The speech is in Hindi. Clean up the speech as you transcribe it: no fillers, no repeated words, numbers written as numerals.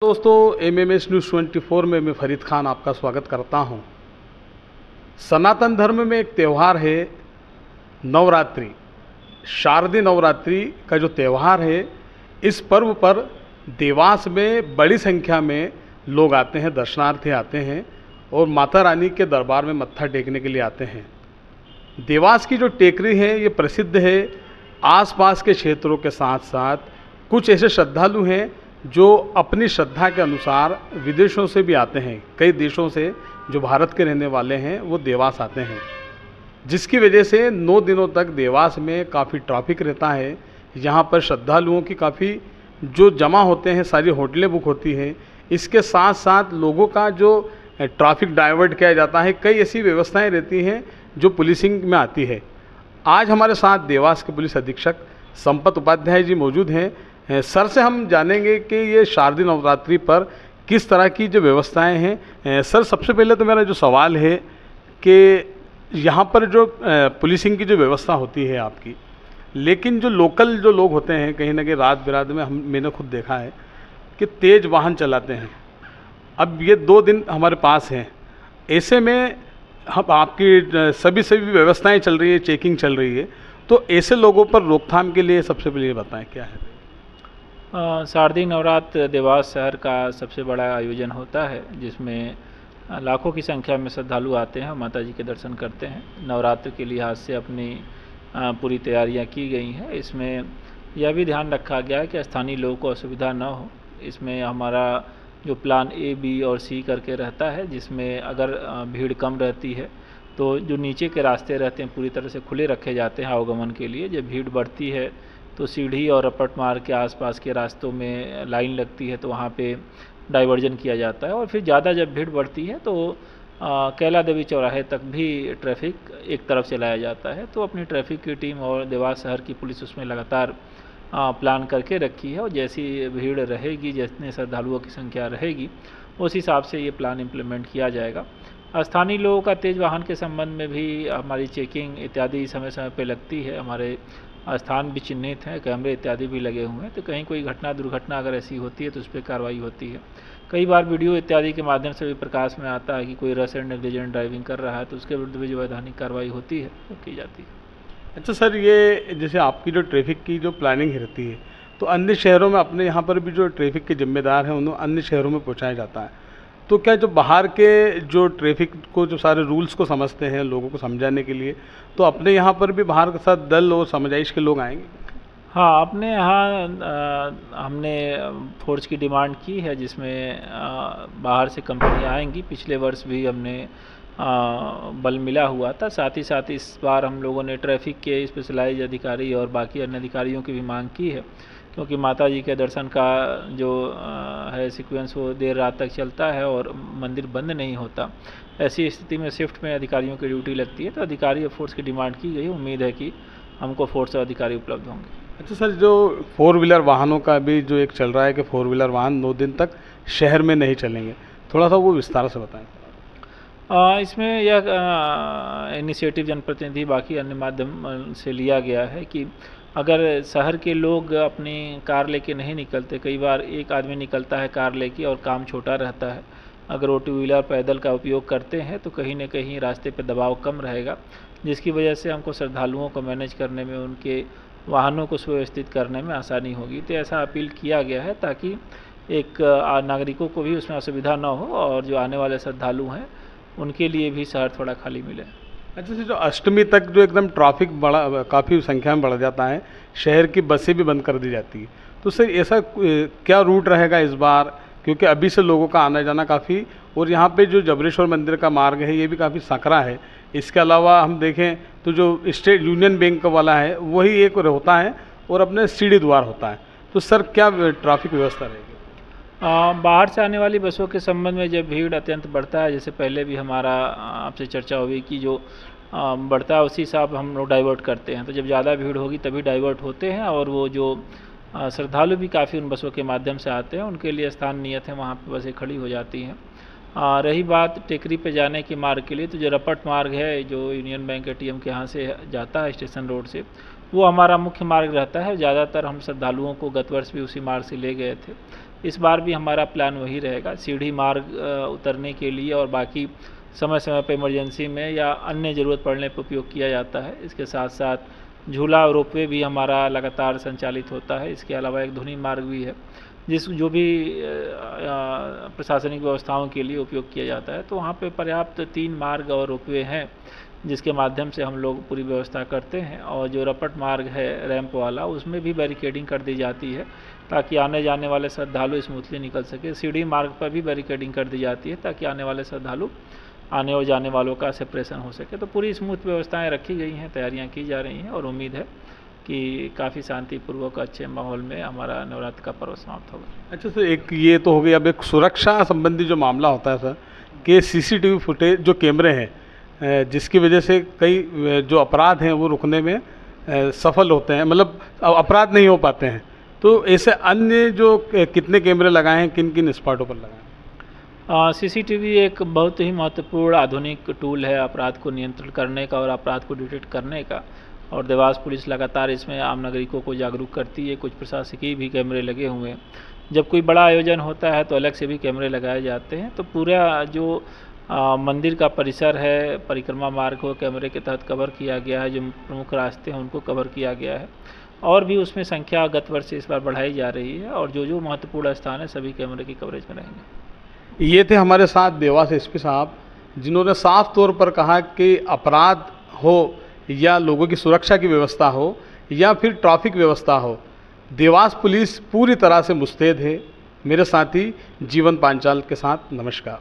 दोस्तों, एमएमएस न्यूज़ 24 में मैं फरीद खान आपका स्वागत करता हूं। सनातन धर्म में एक त्यौहार है नवरात्रि। शारदीय नवरात्रि का जो त्यौहार है, इस पर्व पर देवास में बड़ी संख्या में लोग आते हैं, दर्शनार्थी आते हैं और माता रानी के दरबार में मत्था टेकने के लिए आते हैं। देवास की जो टेकरी है ये प्रसिद्ध है। आसपास के क्षेत्रों के साथ साथ कुछ ऐसे श्रद्धालु हैं जो अपनी श्रद्धा के अनुसार विदेशों से भी आते हैं। कई देशों से जो भारत के रहने वाले हैं वो देवास आते हैं, जिसकी वजह से 9 दिनों तक देवास में काफ़ी ट्रैफिक रहता है। यहाँ पर श्रद्धालुओं की काफ़ी जो जमा होते हैं, सारी होटलें बुक होती हैं। इसके साथ साथ लोगों का जो ट्रैफिक डाइवर्ट किया जाता है, कई ऐसी व्यवस्थाएं रहती हैं जो पुलिसिंग में आती है। आज हमारे साथ देवास के पुलिस अधीक्षक संपत उपाध्याय जी मौजूद हैं। सर से हम जानेंगे कि ये शारदीय नवरात्रि पर किस तरह की जो व्यवस्थाएं हैं। सर, सबसे पहले तो मेरा जो सवाल है कि यहाँ पर जो पुलिसिंग की जो व्यवस्था होती है आपकी, लेकिन जो लोकल जो लोग होते हैं, कहीं ना कहीं रात बिरात में मैंने खुद देखा है कि तेज़ वाहन चलाते हैं। अब ये 2 दिन हमारे पास हैं, ऐसे में हम आपकी सभी व्यवस्थाएं चल रही है, चेकिंग चल रही है, तो ऐसे लोगों पर रोकथाम के लिए सबसे पहले ये बताएं क्या है। शारदीय नवरात्र देवास शहर का सबसे बड़ा आयोजन होता है, जिसमें लाखों की संख्या में श्रद्धालु आते हैं, माता जी के दर्शन करते हैं। नवरात्र के लिहाज से अपनी पूरी तैयारियां की गई हैं। इसमें यह भी ध्यान रखा गया है कि स्थानीय लोगों को असुविधा न हो। इसमें हमारा जो प्लान ए, बी और सी करके रहता है, जिसमें अगर भीड़ कम रहती है तो जो नीचे के रास्ते रहते हैं पूरी तरह से खुले रखे जाते हैं आवागमन के लिए। जब भीड़ बढ़ती है तो सीढ़ी और रपट मार्ग के आसपास के रास्तों में लाइन लगती है, तो वहाँ पे डाइवर्जन किया जाता है। और फिर ज़्यादा जब भीड़ बढ़ती है तो कैला देवी चौराहे तक भी ट्रैफिक एक तरफ चलाया जाता है। तो अपनी ट्रैफिक की टीम और देवास शहर की पुलिस उसमें लगातार प्लान करके रखी है, और जैसी भीड़ रहेगी, जितने श्रद्धालुओं की संख्या रहेगी, उस हिसाब से ये प्लान इम्प्लीमेंट किया जाएगा। स्थानीय लोगों का तेज़ वाहन के संबंध में भी हमारी चेकिंग इत्यादि समय समय पे लगती है। हमारे स्थान भी चिन्हित हैं, कैमरे इत्यादि भी लगे हुए हैं, तो कहीं कोई घटना दुर्घटना अगर ऐसी होती है तो उस पर कार्रवाई होती है। कई बार वीडियो इत्यादि के माध्यम से भी प्रकाश में आता है कि कोई रश एंड नेग्लिजेंट ड्राइविंग कर रहा है, तो उसके विरुद्ध भी जो वैधानिक कार्रवाई होती है वो की जाती है। अच्छा सर, ये जैसे आपकी जो ट्रैफिक की जो प्लानिंग रहती है, तो अन्य शहरों में अपने यहाँ पर भी जो ट्रैफिक के जिम्मेदार हैं उन्हें अन्य शहरों में पहुँचाया जाता है, तो क्या जो बाहर के जो ट्रैफिक को जो सारे रूल्स को समझते हैं लोगों को समझाने के लिए, तो अपने यहाँ पर भी बाहर के साथ दल और समझाइश के लोग आएंगे? हाँ, अपने यहाँ हमने फोर्स की डिमांड की है, जिसमें बाहर से कंपनियाँ आएंगी। पिछले वर्ष भी हमने बल मिला हुआ था। साथ ही साथ इस बार हम लोगों ने ट्रैफिक के स्पेशलाइज अधिकारी और बाकी अन्य अधिकारियों की भी मांग की है, क्योंकि माता जी के दर्शन का जो है सीक्वेंस वो देर रात तक चलता है और मंदिर बंद नहीं होता। ऐसी स्थिति में शिफ्ट में अधिकारियों की ड्यूटी लगती है, तो अधिकारी और फोर्स की डिमांड की गई। उम्मीद है कि हमको फोर्स और अधिकारी उपलब्ध होंगे। अच्छा सर, जो 4 व्हीलर वाहनों का भी जो एक चल रहा है कि 4 व्हीलर वाहन 9 दिन तक शहर में नहीं चलेंगे, थोड़ा सा वो विस्तार से बताएं। इसमें यह इनिशिएटिव जनप्रतिनिधि बाकी अन्य माध्यम से लिया गया है कि अगर शहर के लोग अपनी कार लेके नहीं निकलते, कई बार एक आदमी निकलता है कार लेके और काम छोटा रहता है, अगर वो 2 व्हीलर पैदल का उपयोग करते हैं तो कहीं न कहीं रास्ते पे दबाव कम रहेगा, जिसकी वजह से हमको श्रद्धालुओं को मैनेज करने में, उनके वाहनों को सुव्यवस्थित करने में आसानी होगी। तो ऐसा अपील किया गया है ताकि एक नागरिकों को भी उसमें असुविधा न हो और जो आने वाले श्रद्धालु हैं उनके लिए भी शहर थोड़ा खाली मिले। अच्छा सर, जो अष्टमी तक जो एकदम ट्रैफिक बड़ा काफ़ी संख्या में बढ़ जाता है, शहर की बसें भी बंद कर दी जाती है, तो सर ऐसा क्या रूट रहेगा इस बार? क्योंकि अभी से लोगों का आना जाना काफ़ी, और यहाँ पे जो जबरेश्वर मंदिर का मार्ग है ये भी काफ़ी संकरा है। इसके अलावा हम देखें तो जो स्टेट यूनियन बैंक वाला है वही एक होता है और अपने सीढ़ी द्वार होता है, तो सर क्या ट्रैफिक व्यवस्था रहेगी? बाहर से आने वाली बसों के संबंध में जब भीड़ अत्यंत बढ़ता है, जैसे पहले भी हमारा आपसे चर्चा हुई कि जो बढ़ता है उसी हिसाब हम लोग डाइवर्ट करते हैं। तो जब ज़्यादा भीड़ होगी तभी डाइवर्ट होते हैं, और वो जो श्रद्धालु भी काफ़ी उन बसों के माध्यम से आते हैं, उनके लिए स्थान नियत है, वहाँ पे बसें खड़ी हो जाती हैं। रही बात टेकरी पे जाने के मार्ग के लिए, तो जो रपट मार्ग है जो यूनियन बैंक ATM के यहाँ से जाता है स्टेशन रोड से, वो हमारा मुख्य मार्ग रहता है। ज़्यादातर हम श्रद्धालुओं को गत वर्ष भी उसी मार्ग से ले गए थे। इस बार भी हमारा प्लान वही रहेगा, सीढ़ी मार्ग उतरने के लिए और बाकी समय समय पर इमरजेंसी में या अन्य ज़रूरत पड़ने पर उपयोग किया जाता है। इसके साथ साथ झूला और रोपवे भी हमारा लगातार संचालित होता है। इसके अलावा एक ध्वनि मार्ग भी है जो भी प्रशासनिक व्यवस्थाओं के लिए उपयोग किया जाता है। तो वहाँ पे पर्याप्त 3 मार्ग और रोपवे हैं जिसके माध्यम से हम लोग पूरी व्यवस्था करते हैं। और जो रपट मार्ग है रैंप वाला, उसमें भी बैरिकेडिंग कर दी जाती है ताकि आने जाने वाले श्रद्धालु स्मूथली निकल सके। सीढ़ी मार्ग पर भी बैरिकेडिंग कर दी जाती है ताकि आने वाले श्रद्धालु आने और जाने वालों का सेपरेशन हो सके। तो पूरी स्मूथ व्यवस्थाएं रखी गई हैं, तैयारियां की जा रही हैं और उम्मीद है कि काफ़ी शांतिपूर्वक अच्छे माहौल में हमारा नवरात्र का पर्व समाप्त होगा। अच्छा सर, एक ये तो हो गई, अब एक सुरक्षा संबंधी जो मामला होता है सर, कि सीसीटीवी फुटेज जो कैमरे हैं जिसकी वजह से कई जो अपराध हैं वो रुकने में सफल होते हैं, मतलब अपराध नहीं हो पाते हैं। तो ऐसे अन्य जो कितने कैमरे लगाए हैं, किन किन स्पॉटों पर लगाए हैं? सीसीटीवी एक बहुत ही महत्वपूर्ण आधुनिक टूल है अपराध को नियंत्रण करने का और अपराध को डिटेक्ट करने का। और देवास पुलिस लगातार इसमें आम नागरिकों को जागरूक करती है। कुछ प्रशासकीय भी कैमरे लगे हुए हैं। जब कोई बड़ा आयोजन होता है तो अलग से भी कैमरे लगाए जाते हैं। तो पूरा जो मंदिर का परिसर है, परिक्रमा मार्ग को कैमरे के तहत कवर किया गया है। जो प्रमुख रास्ते हैं उनको कवर किया गया है और भी उसमें संख्या गत वर्ष से इस बार बढ़ाई जा रही है और जो महत्वपूर्ण स्थान है सभी कैमरे की कवरेज में रहेंगे। ये थे हमारे साथ देवास एसपी साहब, जिन्होंने साफ तौर पर कहा कि अपराध हो या लोगों की सुरक्षा की व्यवस्था हो या फिर ट्रैफिक व्यवस्था हो, देवास पुलिस पूरी तरह से मुस्तैद है। मेरे साथी जीवन पांचाल के साथ, नमस्कार।